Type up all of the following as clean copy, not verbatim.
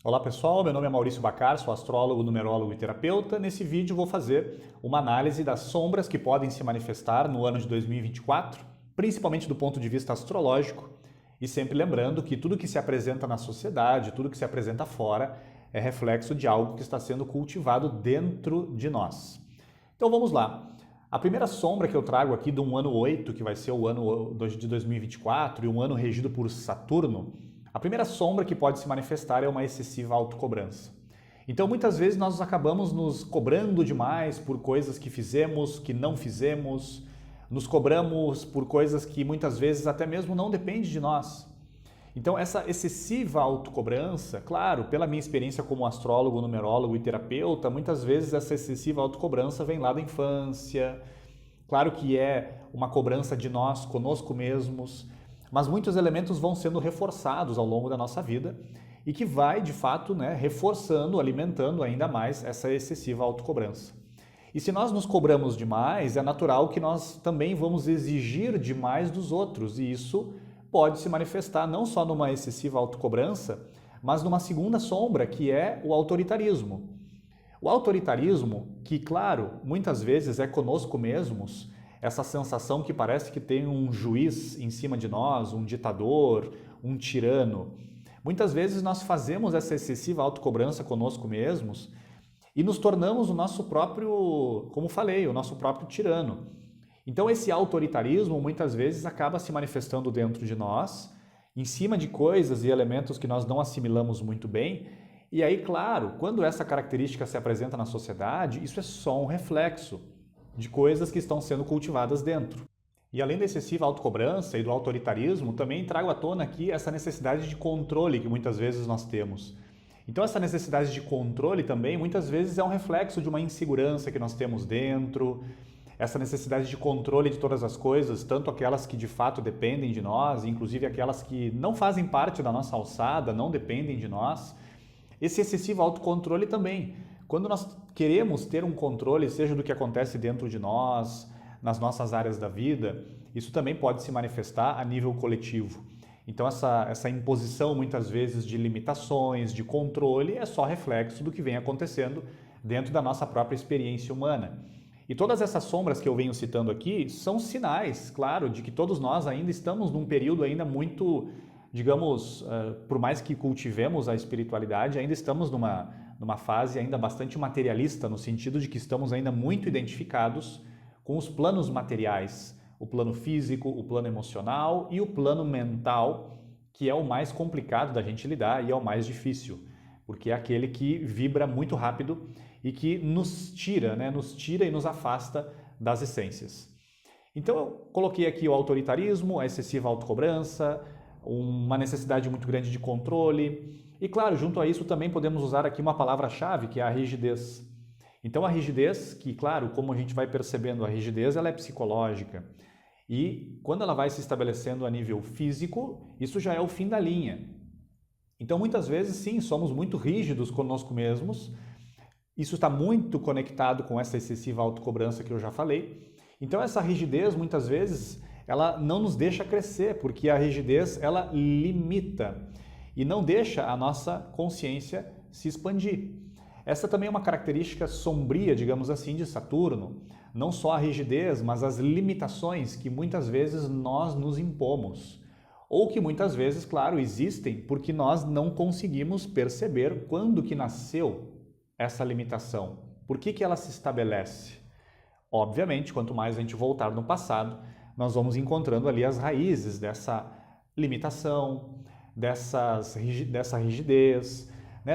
Olá pessoal, meu nome é Maurício Bacar, sou astrólogo, numerólogo e terapeuta. Nesse vídeo vou fazer uma análise das sombras que podem se manifestar no ano de 2024, principalmente do ponto de vista astrológico, e sempre lembrando que tudo que se apresenta na sociedade, tudo que se apresenta fora, é reflexo de algo que está sendo cultivado dentro de nós. Então vamos lá. A primeira sombra que eu trago aqui de um ano 8, que vai ser o ano de 2024 e um ano regido por Saturno, a primeira sombra que pode se manifestar é uma excessiva autocobrança. Então muitas vezes nós acabamos nos cobrando demais por coisas que fizemos, que não fizemos, nos cobramos por coisas que muitas vezes até mesmo não dependem de nós. Então essa excessiva autocobrança, claro, pela minha experiência como astrólogo, numerólogo e terapeuta, muitas vezes essa excessiva autocobrança vem lá da infância. Claro que é uma cobrança de nós conosco mesmos, mas muitos elementos vão sendo reforçados ao longo da nossa vida e que vai, de fato, reforçando, alimentando ainda mais essa excessiva autocobrança. E se nós nos cobramos demais, é natural que nós também vamos exigir demais dos outros, e isso pode se manifestar não só numa excessiva autocobrança, mas numa segunda sombra, que é o autoritarismo. O autoritarismo, que claro, muitas vezes é conosco mesmos, essa sensação que parece que tem um juiz em cima de nós, um ditador, um tirano. Muitas vezes nós fazemos essa excessiva autocobrança conosco mesmos e nos tornamos o nosso próprio, como falei, o nosso próprio tirano. Então esse autoritarismo muitas vezes acaba se manifestando dentro de nós, em cima de coisas e elementos que nós não assimilamos muito bem. E aí, claro, quando essa característica se apresenta na sociedade, isso é só um reflexo de coisas que estão sendo cultivadas dentro. E além da excessiva autocobrança e do autoritarismo, também trago à tona aqui essa necessidade de controle que muitas vezes nós temos. Então essa necessidade de controle também muitas vezes é um reflexo de uma insegurança que nós temos dentro, essa necessidade de controle de todas as coisas, tanto aquelas que de fato dependem de nós, inclusive aquelas que não fazem parte da nossa alçada, não dependem de nós. Esse excessivo autocontrole também. Quando nós queremos ter um controle, seja do que acontece dentro de nós, nas nossas áreas da vida, isso também pode se manifestar a nível coletivo. Então essa imposição muitas vezes de limitações, de controle, é só reflexo do que vem acontecendo dentro da nossa própria experiência humana. E todas essas sombras que eu venho citando aqui são sinais, claro, de que todos nós ainda estamos num período ainda muito, digamos, por mais que cultivemos a espiritualidade, ainda estamos numa fase ainda bastante materialista, no sentido de que estamos ainda muito identificados com os planos materiais, o plano físico, o plano emocional e o plano mental, que é o mais complicado da gente lidar e é o mais difícil, porque é aquele que vibra muito rápido e que nos tira e nos afasta das essências. Então eu coloquei aqui o autoritarismo, a excessiva autocobrança, uma necessidade muito grande de controle e, claro, junto a isso também podemos usar aqui uma palavra-chave que é a rigidez. Então a rigidez, que claro, como a gente vai percebendo, a rigidez ela é psicológica e quando ela vai se estabelecendo a nível físico, isso já é o fim da linha. Então muitas vezes sim, somos muito rígidos conosco mesmos. Isso está muito conectado com essa excessiva autocobrança que eu já falei. Então essa rigidez, muitas vezes, ela não nos deixa crescer, porque a rigidez, ela limita e não deixa a nossa consciência se expandir. Essa também é uma característica sombria, digamos assim, de Saturno. Não só a rigidez, mas as limitações que muitas vezes nós nos impomos. Ou que muitas vezes, claro, existem porque nós não conseguimos perceber quando que nasceu essa limitação? Por que ela se estabelece? Obviamente, quanto mais a gente voltar no passado, nós vamos encontrando ali as raízes dessa limitação, dessa rigidez,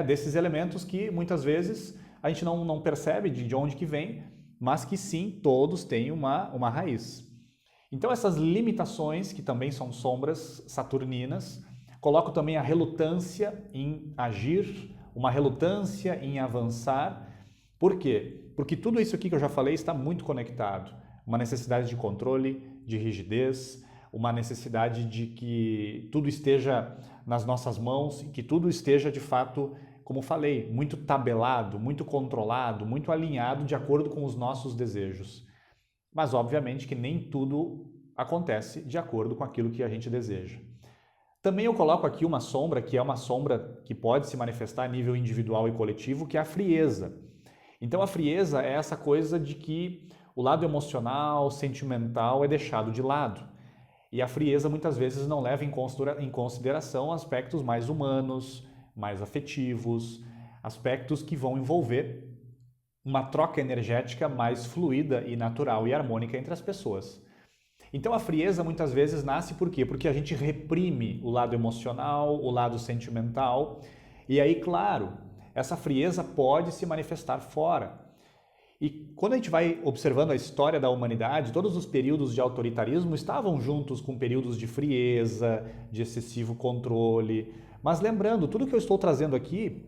desses elementos que muitas vezes a gente não percebe de onde que vem, mas que sim, todos têm uma raiz. Então essas limitações, que também são sombras saturninas, colocam também a relutância em agir, uma relutância em avançar. Por quê? Porque tudo isso aqui que eu já falei está muito conectado. Uma necessidade de controle, de rigidez, uma necessidade de que tudo esteja nas nossas mãos, que tudo esteja de fato, como falei, muito tabelado, muito controlado, muito alinhado de acordo com os nossos desejos. Mas obviamente que nem tudo acontece de acordo com aquilo que a gente deseja. Também eu coloco aqui uma sombra, que é uma sombra que pode se manifestar a nível individual e coletivo, que é a frieza. Então a frieza é essa coisa de que o lado emocional, sentimental é deixado de lado. E a frieza muitas vezes não leva em consideração aspectos mais humanos, mais afetivos, aspectos que vão envolver uma troca energética mais fluida e natural e harmônica entre as pessoas. Então a frieza muitas vezes nasce por quê? Porque a gente reprime o lado emocional, o lado sentimental, e aí, claro, essa frieza pode se manifestar fora. E quando a gente vai observando a história da humanidade, todos os períodos de autoritarismo estavam juntos com períodos de frieza, de excessivo controle. Mas lembrando, tudo que eu estou trazendo aqui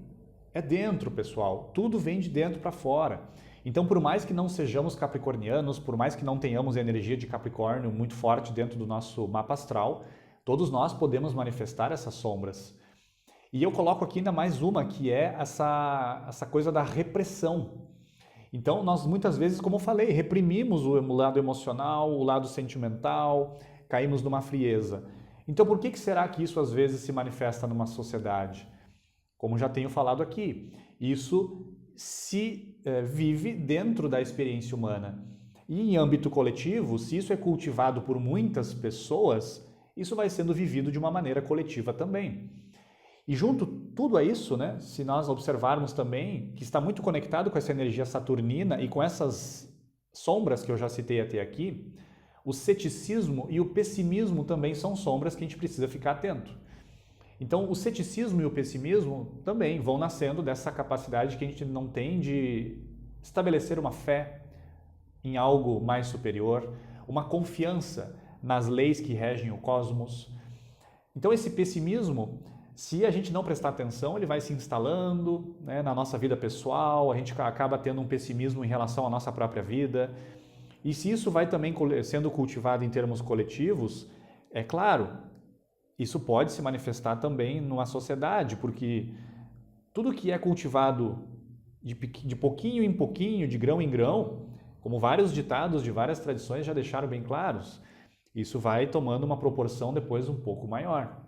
é dentro, pessoal. Tudo vem de dentro para fora. Então, por mais que não sejamos capricornianos, por mais que não tenhamos energia de Capricórnio muito forte dentro do nosso mapa astral, todos nós podemos manifestar essas sombras. E eu coloco aqui ainda mais uma, que é essa coisa da repressão. Então, nós muitas vezes, como eu falei, reprimimos o lado emocional, o lado sentimental, caímos numa frieza. Então, por que será que isso às vezes se manifesta numa sociedade? Como já tenho falado aqui, isso se vive dentro da experiência humana. E em âmbito coletivo, se isso é cultivado por muitas pessoas, isso vai sendo vivido de uma maneira coletiva também. E junto tudo a isso, né, se nós observarmos também que está muito conectado com essa energia saturnina e com essas sombras que eu já citei até aqui, o ceticismo e o pessimismo também são sombras que a gente precisa ficar atento. Então, o ceticismo e o pessimismo também vão nascendo dessa capacidade que a gente não tem de estabelecer uma fé em algo mais superior, uma confiança nas leis que regem o cosmos. Então, esse pessimismo, se a gente não prestar atenção, ele vai se instalando, né, na nossa vida pessoal, a gente acaba tendo um pessimismo em relação à nossa própria vida. E se isso vai também sendo cultivado em termos coletivos, é claro, isso pode se manifestar também numa sociedade, porque tudo que é cultivado de pouquinho em pouquinho, de grão em grão, como vários ditados de várias tradições já deixaram bem claros, isso vai tomando uma proporção depois um pouco maior.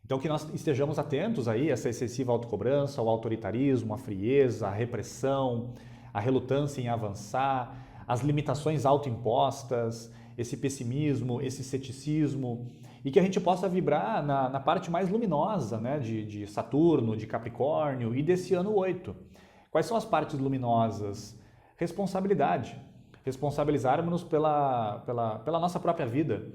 Então que nós estejamos atentos aí a essa excessiva autocobrança, ao autoritarismo, à frieza, à repressão, à relutância em avançar, as limitações autoimpostas, esse pessimismo, esse ceticismo, e que a gente possa vibrar na parte mais luminosa, né, de Saturno, de Capricórnio e desse ano 8. Quais são as partes luminosas? Responsabilidade. Responsabilizarmos-nos pela nossa própria vida.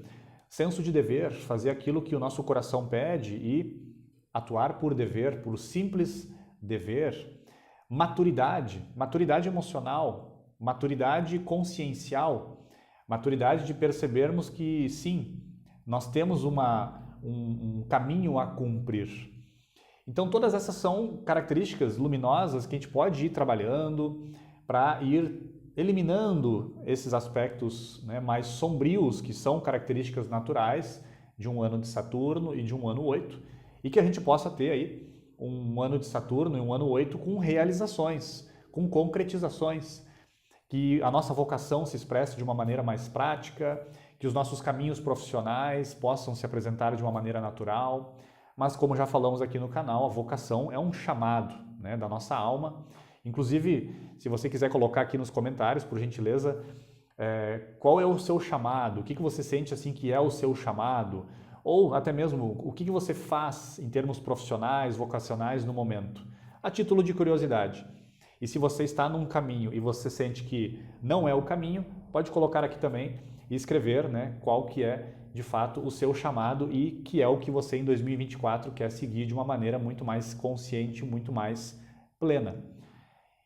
Senso de dever, fazer aquilo que o nosso coração pede e atuar por dever, por simples dever. Maturidade, maturidade emocional, maturidade consciencial, maturidade de percebermos que sim, nós temos um caminho a cumprir. Então todas essas são características luminosas que a gente pode ir trabalhando para ir eliminando esses aspectos, né, mais sombrios, que são características naturais de um ano de Saturno e de um ano 8, e que a gente possa ter aí um ano de Saturno e um ano 8 com realizações, com concretizações, que a nossa vocação se expresse de uma maneira mais prática, que os nossos caminhos profissionais possam se apresentar de uma maneira natural, mas como já falamos aqui no canal, a vocação é um chamado, né, da nossa alma. Inclusive, se você quiser colocar aqui nos comentários, por gentileza, qual é o seu chamado, o que você sente assim que é o seu chamado, ou até mesmo o que você faz em termos profissionais, vocacionais no momento, a título de curiosidade. E se você está num caminho e você sente que não é o caminho, pode colocar aqui também e escrever, né, qual que é de fato o seu chamado e que é o que você em 2024 quer seguir de uma maneira muito mais consciente, muito mais plena.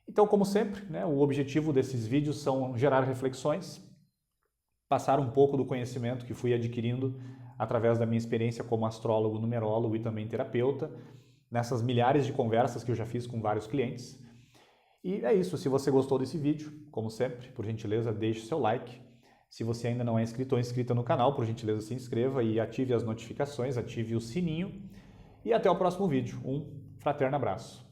Então, como sempre, né, o objetivo desses vídeos são gerar reflexões, passar um pouco do conhecimento que fui adquirindo através da minha experiência como astrólogo, numerólogo e também terapeuta, nessas milhares de conversas que eu já fiz com vários clientes. E é isso, se você gostou desse vídeo, como sempre, por gentileza, deixe seu like. Se você ainda não é inscrito ou inscrita no canal, por gentileza se inscreva e ative as notificações, ative o sininho. E até o próximo vídeo. Um fraterno abraço.